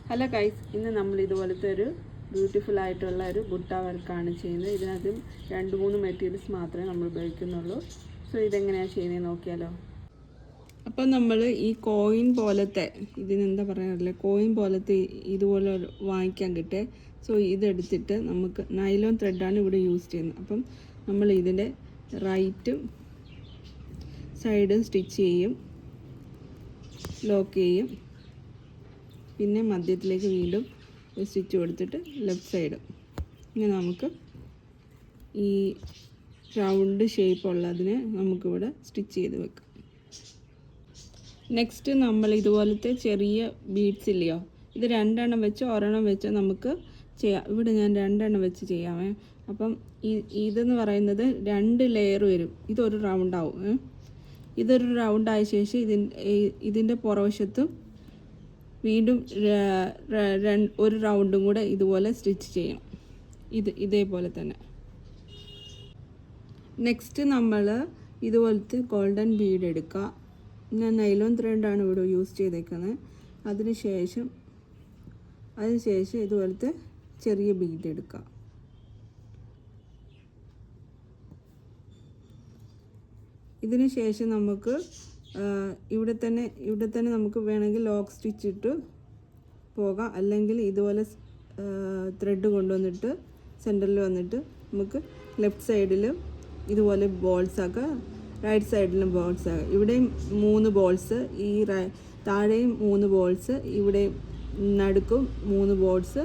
Hello guys, ഇന്ന് നമ്മൾ ഇതുപോലത്തെ ഒരു ബ്യൂട്ടിഫുൾ ആയിട്ടുള്ള ഒരു ബുട്ട വർക്കാണ് ചെയ്യുന്നത്. ഇതിനകത്ത് 2-3 മെറ്റീരിയൽസ് മാത്രമേ നമ്മൾ ഉപയോഗിക്കുന്നുള്ളൂ. സോ ഇതെങ്ങനെയാണ് ചെയ്യുന്നത് നോക്കിയാലോ. അപ്പം നമ്മൾ ഈ കോയിൻ പോലത്തെ, ഇതിനെന്താ പറയാറില്ല, കോയിൻ പോലത്തെ ഇതുപോലെ വാങ്ങിക്കാൻ കിട്ടേ. സോ ഇതെടുത്തിട്ട് നമുക്ക് നൈലോൺ ത്രെഡാണ് ഇവിടെ യൂസ് ചെയ്യുന്നത്. അപ്പം നമ്മൾ ഇതിൻ്റെ റൈറ്റും സൈഡും സ്റ്റിച്ച് ചെയ്യും, ലോക്ക് ചെയ്യും, പിന്നെ മധ്യത്തിലേക്ക് വീണ്ടും സ്റ്റിച്ച് കൊടുത്തിട്ട് ലെഫ്റ്റ് സൈഡ് ഇങ്ങനെ നമുക്ക് ഈ റൗണ്ട് ഷേപ്പ് ഉള്ളതിനെ നമുക്കിവിടെ സ്റ്റിച്ച് ചെയ്ത് വെക്കാം. നെക്സ്റ്റ് നമ്മൾ ഇതുപോലത്തെ ചെറിയ ബീഡ്സ് ഇല്ലയോ, ഇത് 2 വെച്ചോ 1 വെച്ചോ നമുക്ക് ചെയ്യാം. ഇവിടെ ഞാൻ 2 വെച്ച് ചെയ്യാമേ. അപ്പം ഇതെന്ന് പറയുന്നത് 2 ലെയർ വരും. ഇതൊരു റൗണ്ടാവും. ഇതൊരു റൗണ്ടായ ശേഷം ഇതിൻ്റെ പുറവശത്തും വീണ്ടും ഒരു റൗണ്ടും കൂടെ ഇതുപോലെ സ്റ്റിച്ച് ചെയ്യണം. ഇതേപോലെ തന്നെ. നെക്സ്റ്റ് നമ്മൾ ഇതുപോലത്തെ ഗോൾഡൻ ബീഡ് എടുക്കുക. ഞാൻ നൈലോൺ ത്രെഡാണ് ഇവിടെ യൂസ് ചെയ്തേക്കുന്നത്. അതിനുശേഷം ഇതുപോലത്തെ ചെറിയ ബീഡ് എടുക്കുക. ഇതിന് ശേഷം നമുക്ക് ഇവിടെ തന്നെ നമുക്ക് വേണമെങ്കിൽ ലോക്ക് സ്റ്റിച്ച് ഇട്ട് പോകാം, അല്ലെങ്കിൽ ഇതുപോലെ ത്രെഡ് കൊണ്ടുവന്നിട്ട് സെൻറ്ററിൽ വന്നിട്ട് നമുക്ക് ലെഫ്റ്റ് സൈഡിലും ഇതുപോലെ ബോൾസ് ആക്കുക, റൈറ്റ് സൈഡിലും ബോൾസ് ആക്കുക. ഇവിടെയും 3 ബോൾസ്, ഈ താഴെയും 3 ബോൾസ്, ഇവിടെ നടുക്കും 3 ബോൾസ്,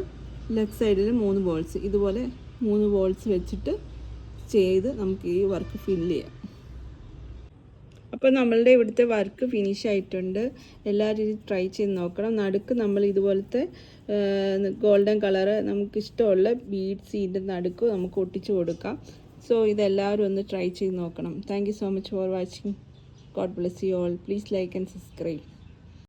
ലെഫ്റ്റ് സൈഡിലും 3 ബോൾസ്. ഇതുപോലെ 3 ബോൾസ് വെച്ചിട്ട് ചെയ്ത് നമുക്ക് ഈ വർക്ക് ഫില്ല് ചെയ്യാം. അപ്പോൾ നമ്മളുടെ ഇവിടുത്തെ വർക്ക് ഫിനിഷ് ആയിട്ടുണ്ട്. എല്ലാവരും ഇത് ട്രൈ ചെയ്ത് നോക്കണം. നടുക്ക് നമ്മൾ ഇതുപോലത്തെ ഗോൾഡൻ കളറ് നമുക്കിഷ്ടമുള്ള ബീഡ്സ് ഇതിൻ്റെ നടുക്ക് നമുക്ക് ഒട്ടിച്ച് കൊടുക്കാം. സോ ഇതെല്ലാവരും ഒന്ന് ട്രൈ ചെയ്ത് നോക്കണം. Thank you so much for watching. God bless you all. Please like and subscribe.